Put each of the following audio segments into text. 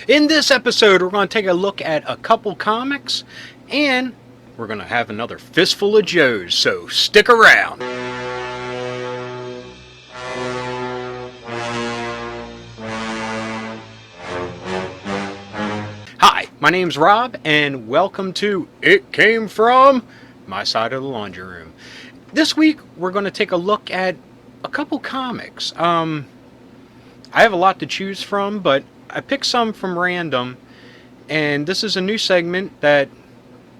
In this episode, we're going to take a look at a couple comics, and we're going to have another fistful of Joes, so stick around. Hi, my name's Rob, and welcome to It Came From My Side of the Laundry Room. This week, we're going to take a look at a couple comics. I have a lot to choose from, but I picked some from random, and this is a new segment that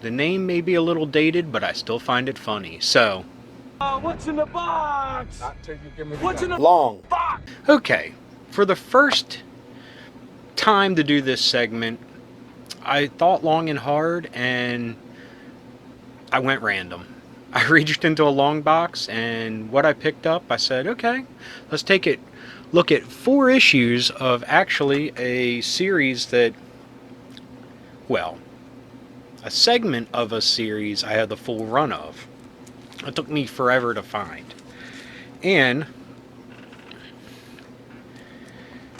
the name may be a little dated, but I still find it funny. So, what's in the box? What's in the box? Okay, for the first time to do this segment, I thought long and hard, and I went random. I reached into a Longbox, and what I picked up, I said, okay, let's take it. Look at 4 issues of actually a series that, well, a segment of a series I had the full run of. It took me forever to find. And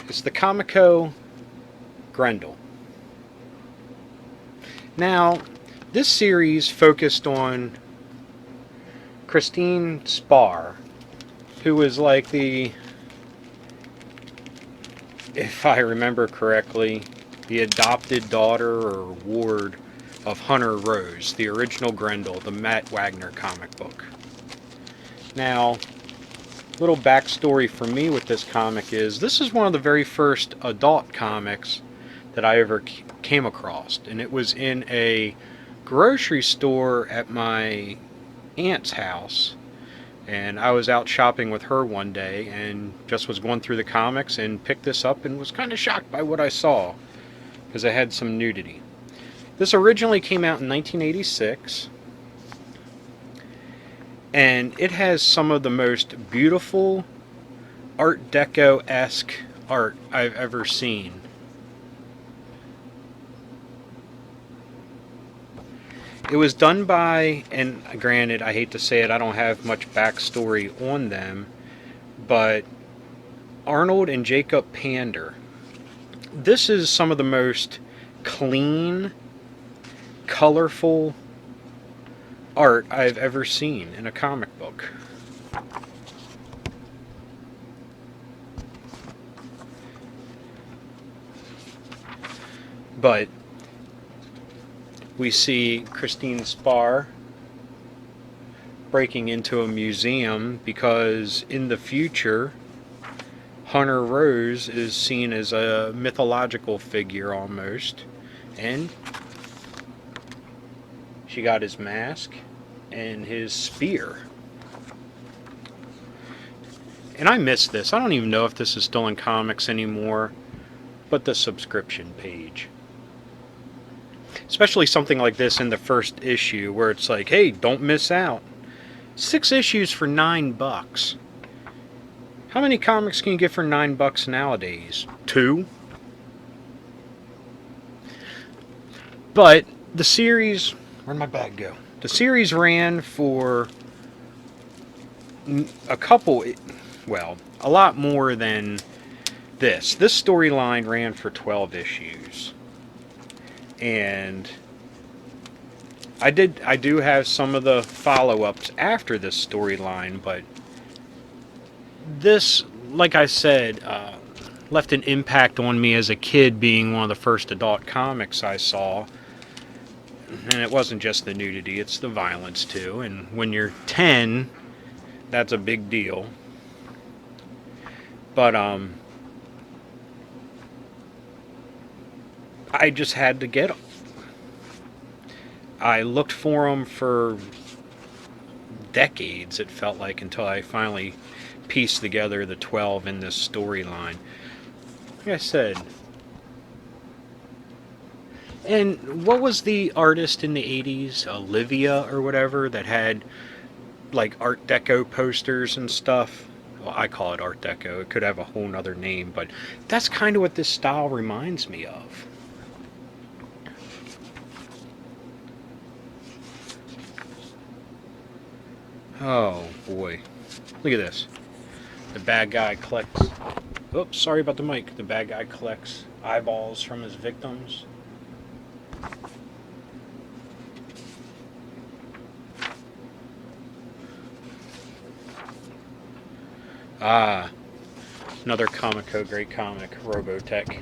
it's the Comico Grendel. Now, this series focused on Christine Spar, who was like the, if I remember correctly, the adopted daughter or ward of Hunter Rose, the original Grendel, the Matt Wagner comic book. Now, little backstory for me with this comic is, this is one of the very first adult comics that I ever came across, and it was in a grocery store at my aunt's house. And I was out shopping with her one day and just was going through the comics and picked this up and was kind of shocked by what I saw, because it had some nudity. This originally came out in 1986, and it has some of the most beautiful Art Deco-esque art I've ever seen. It was done by, and granted, I hate to say it, I don't have much backstory on them, but Arnold and Jacob Pander. This is some of the most clean, colorful art I've ever seen in a comic book. But we see Christine Spar breaking into a museum because in the future, Hunter Rose is seen as a mythological figure almost, and she got his mask and his spear. And I missed this. I don't even know if this is still in comics anymore, but the subscription page. Especially something like this in the first issue where it's like, hey, don't miss out. 6 issues for $9. How many comics can you get for $9 nowadays? 2? But the series, where'd my bag go? The series ran for a couple, well, a lot more than this. This storyline ran for 12 issues. And I do have some of the follow-ups after this storyline, but this, like I said, left an impact on me as a kid, being one of the first adult comics I saw. And it wasn't just the nudity, it's the violence too. And when you're 10, that's a big deal. But I just had to get them. I looked for them for decades, it felt like, until I finally pieced together the 12 in this storyline. Like I said. And what was the artist in the 80s, Olivia or whatever, that had like Art Deco posters and stuff? Well, I call it Art Deco. It could have a whole nother name, but that's kind of what this style reminds me of. Oh boy, look at this. The bad guy collects, oops, sorry about the mic. The bad guy collects eyeballs from his victims. Ah, another Comico great comic, Robotech.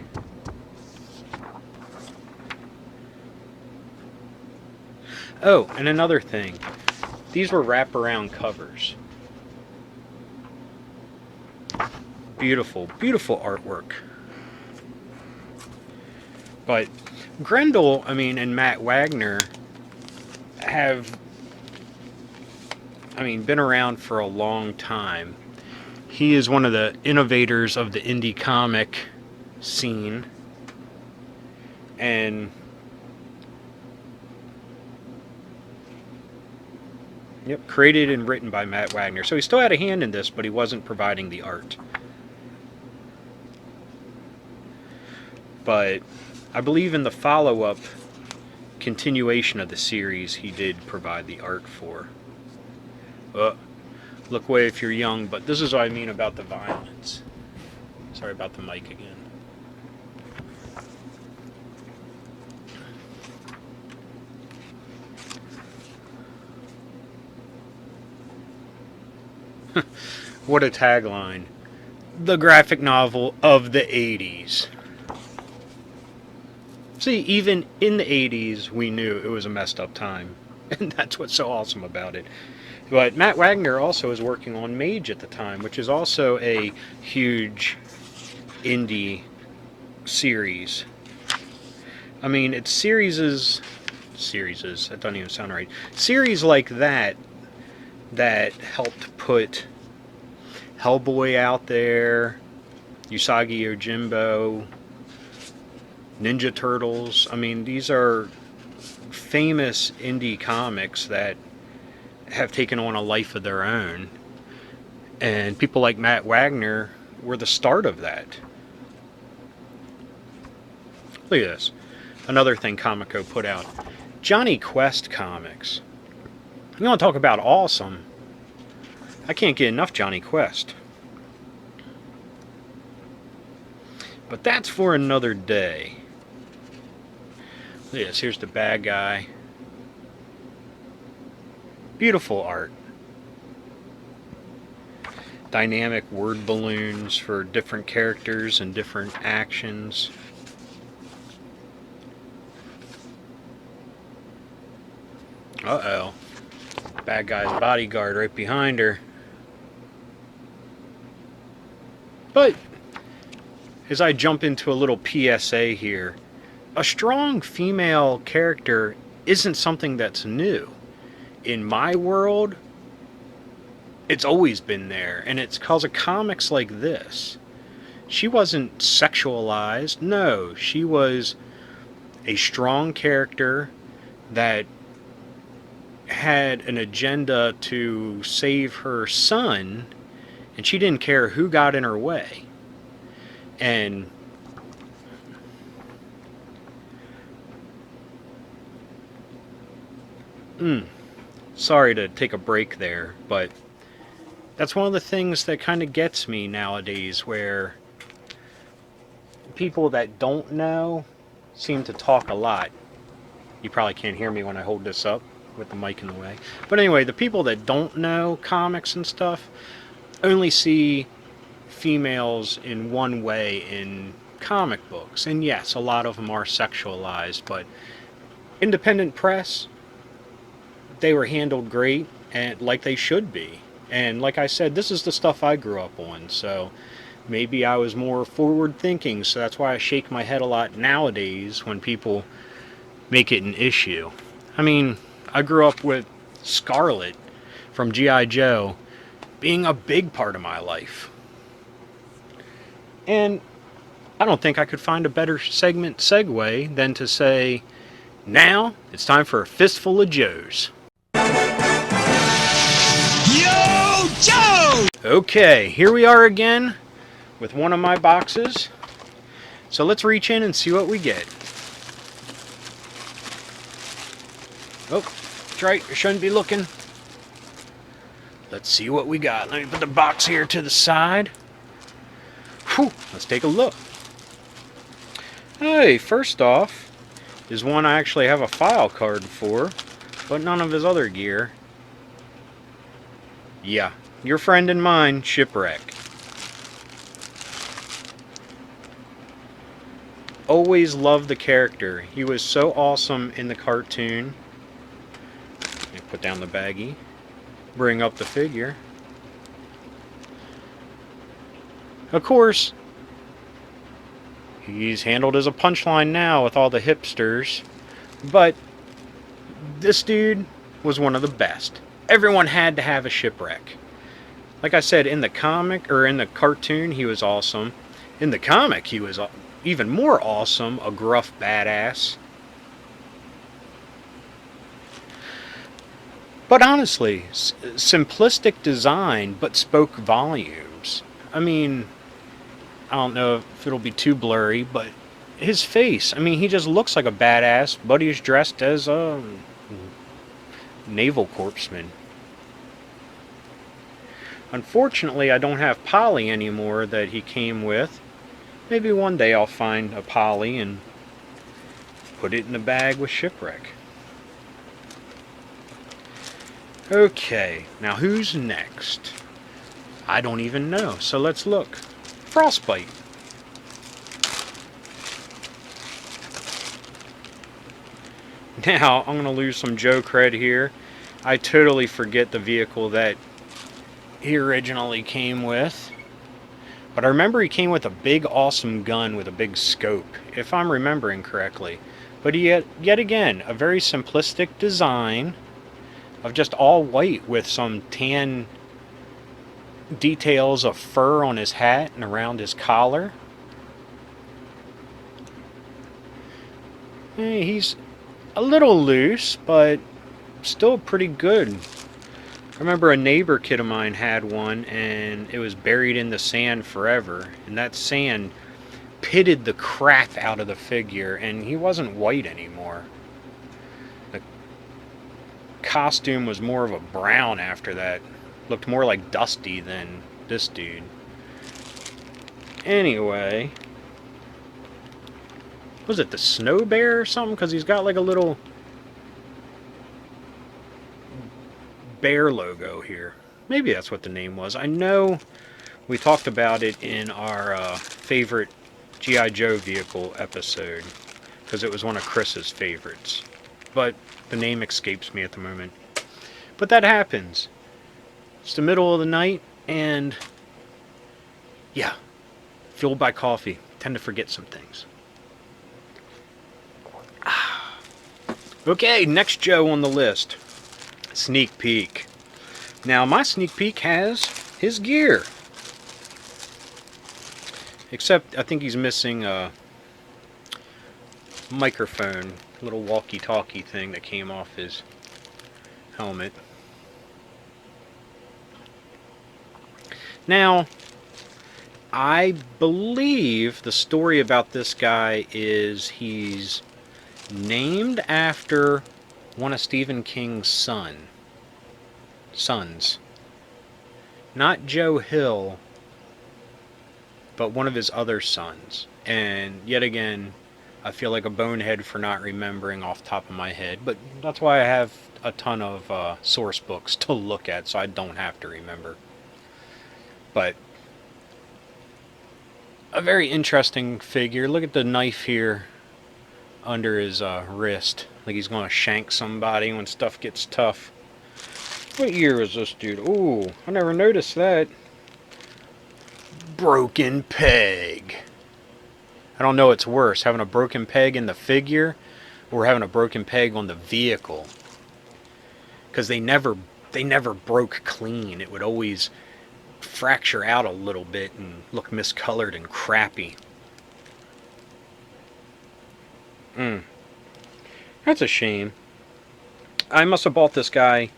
Oh, and another thing. These were wraparound covers. Beautiful, beautiful artwork. But Grendel, and Matt Wagner have, been around for a long time. He is one of the innovators of the indie comic scene. And yep, created and written by Matt Wagner. So he still had a hand in this, but he wasn't providing the art. But I believe in the follow-up continuation of the series, he did provide the art for. Look away if you're young, but this is what I mean about the violence. Sorry about the mic again. What a tagline. The graphic novel of the 80s. See, even in the 80s, we knew it was a messed up time. And that's what's so awesome about it. But Matt Wagner also was working on Mage at the time, which is also a huge indie series. It's series, that doesn't even sound right. Series like that helped put Hellboy out there, Usagi Yojimbo, Ninja Turtles. These are famous indie comics that have taken on a life of their own. And people like Matt Wagner were the start of that. Look at this. Another thing Comico put out. Johnny Quest comics. You want to talk about awesome? I can't get enough Johnny Quest. But that's for another day. Look at this. Here's the bad guy. Beautiful art. Dynamic word balloons for different characters and different actions. Uh-oh. Bad guy's bodyguard right behind her. But as I jump into a little PSA here, a strong female character isn't something that's new. In my world, it's always been there, and it's because of comics like this. She wasn't sexualized. No, she was a strong character that had an agenda to save her son, and she didn't care who got in her way. And sorry to take a break there, but that's one of the things that kind of gets me nowadays, where people that don't know seem to talk a lot. You probably can't hear me when I hold this up with the mic in the way. But anyway, the people that don't know comics and stuff only see females in one way in comic books. And yes, a lot of them are sexualized, but independent press, they were handled great, and like they should be. And like I said, this is the stuff I grew up on, so maybe I was more forward thinking, so that's why I shake my head a lot nowadays when people make it an issue. I grew up with Scarlet from G.I. Joe being a big part of my life. And I don't think I could find a better segue than to say, now it's time for a fistful of Joes. Yo, Joe! Okay, here we are again with one of my boxes. So let's reach in and see what we get. Oh, that's right, you shouldn't be looking. Let's see what we got. Let me put the box here to the side. Whew, let's take a look. Hey, first off is one I actually have a file card for, but none of his other gear. Yeah, your friend and mine, Shipwreck. Always loved the character. He was so awesome in the cartoon. Put down the baggie. Bring up the figure. Of course, he's handled as a punchline now with all the hipsters, but this dude was one of the best. Everyone had to have a Shipwreck. Like I said, in the comic, or in the cartoon, he was awesome. In the comic, he was even more awesome, a gruff badass. But honestly, simplistic design, but spoke volumes. I mean, I don't know if it'll be too blurry, but his face, I mean, he just looks like a badass, but he's dressed as a naval corpsman. Unfortunately, I don't have Polly anymore that he came with. Maybe one day I'll find a Polly and put it in a bag with Shipwreck. Okay, now who's next? I don't even know, so let's look. Frostbite. Now, I'm going to lose some Joe cred here. I totally forget the vehicle that he originally came with. But I remember he came with a big awesome gun with a big scope, if I'm remembering correctly. But yet again, a very simplistic design of just all white with some tan details of fur on his hat and around his collar. He's a little loose, but still pretty good. I remember a neighbor kid of mine had one, and it was buried in the sand forever, and that sand pitted the crap out of the figure, and he wasn't white anymore. The costume was more of a brown after that. Looked more like Dusty than this dude. Anyway, was it the Snow Bear or something? Because he's got like a little bear logo here. Maybe that's what the name was. I know we talked about it in our favorite G.I. Joe vehicle episode, because it was one of Chris's favorites. But the name escapes me at the moment. But that happens. It's the middle of the night, and yeah, fueled by coffee. Tend to forget some things. Okay, next Joe on the list. Sneak peek. Now, my sneak peek has his gear. Except, I think he's missing a microphone, little walkie-talkie thing that came off his helmet. Now, I believe the story about this guy is he's named after one of Stephen King's sons. Not Joe Hill, but one of his other sons. And yet again, I feel like a bonehead for not remembering off the top of my head, but that's why I have a ton of source books to look at, so I don't have to remember. But a very interesting figure. Look at the knife here under his wrist, like he's going to shank somebody when stuff gets tough. What year is this dude? Ooh, I never noticed that. Broken peg. I don't know what's worse, having a broken peg in the figure or having a broken peg on the vehicle. Because they never broke clean. It would always fracture out a little bit and look miscolored and crappy. That's a shame. I must have bought this guy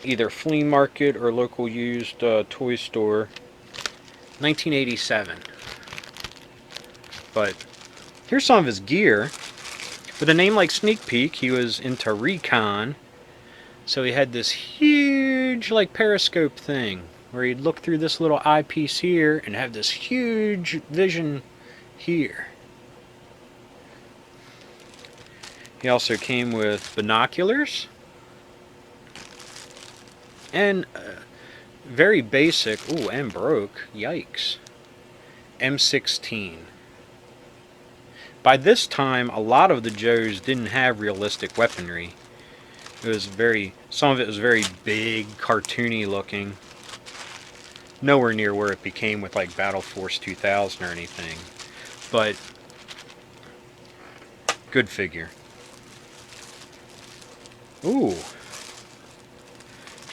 either flea market or local used toy store. 1987. But here's some of his gear. With a name like Sneak Peek, he was into recon. So he had this huge like periscope thing where he'd look through this little eyepiece here and have this huge vision here. He also came with binoculars and very basic, ooh, and broke, yikes, M16. By this time, a lot of the Joes didn't have realistic weaponry. It was some of it was very big, cartoony looking. Nowhere near where it became with like Battle Force 2000 or anything. But, good figure. Ooh.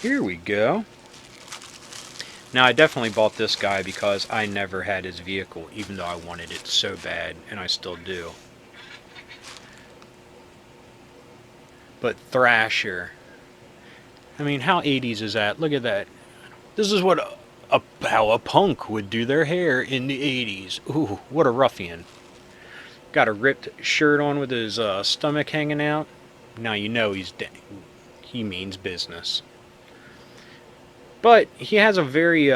Here we go. Now, I definitely bought this guy because I never had his vehicle, even though I wanted it so bad, and I still do. But Thrasher. I mean, how 80s is that? Look at that. This is what how a punk would do their hair in the 80s. Ooh, what a ruffian. Got a ripped shirt on with his stomach hanging out. Now you know he means business. But he has a very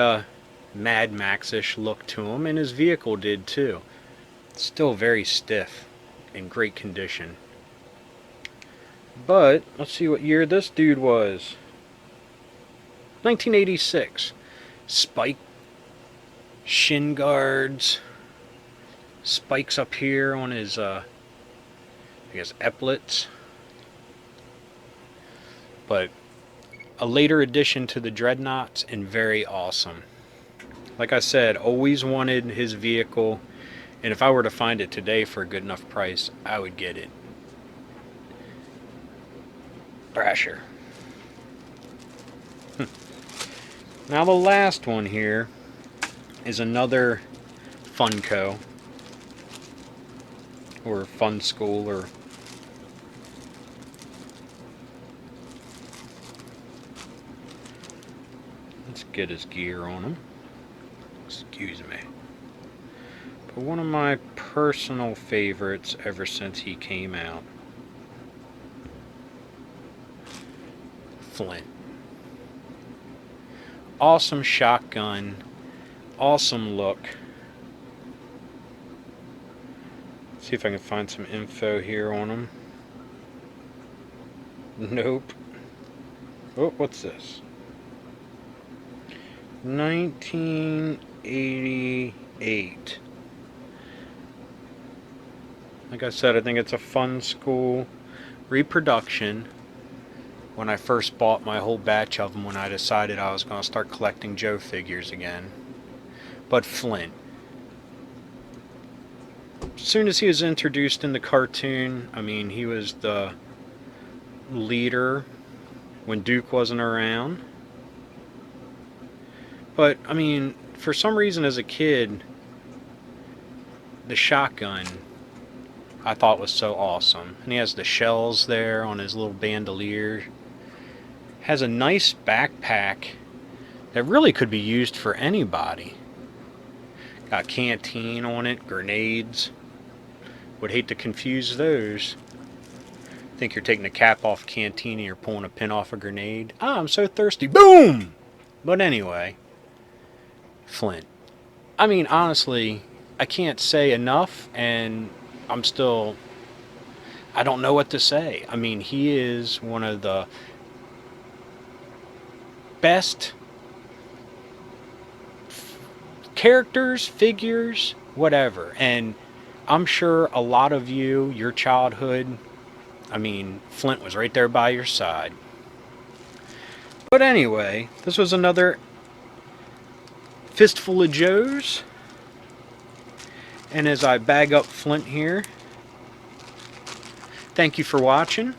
Mad Max-ish look to him, and his vehicle did too. Still very stiff, in great condition. But, let's see what year this dude was. 1986. Spike shin guards. Spikes up here on his, I guess, epaulets. But a later addition to the Dreadnoughts and very awesome. Like I said, always wanted his vehicle, and if I were to find it today for a good enough price, I would get it. Thrasher. Now the last one here is another Funko, or Fun School, or let's get his gear on him. Excuse me. But one of my personal favorites ever since he came out. Flint. Awesome shotgun. Awesome look. Let's see if I can find some info here on him. Nope. Oh, what's this? 1988. Like I said, I think it's a Fun School reproduction. When I first bought my whole batch of them, when I decided I was going to start collecting Joe figures again. But Flint. As soon as he was introduced in the cartoon, I mean, he was the leader when Duke wasn't around. But, I mean, for some reason as a kid, the shotgun I thought was so awesome. And he has the shells there on his little bandolier. Has a nice backpack that really could be used for anybody. Got a canteen on it, grenades. Would hate to confuse those. Think you're taking the cap off a canteen and you're pulling a pin off a grenade. Ah, I'm so thirsty. Boom! But anyway, Flint. I mean, honestly, I can't say enough, and I don't know what to say. I mean, he is one of the best characters, figures, whatever. And I'm sure a lot of you, your childhood, I mean, Flint was right there by your side. But anyway, this was another Fistful of Joes. And as I bag up Flint here, thank you for watching.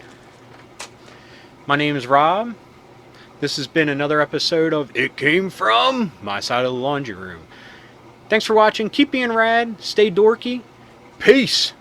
My name is Rob. This has been another episode of It Came From My Side of the Laundry Room. Thanks for watching. Keep being rad. Stay dorky. Peace.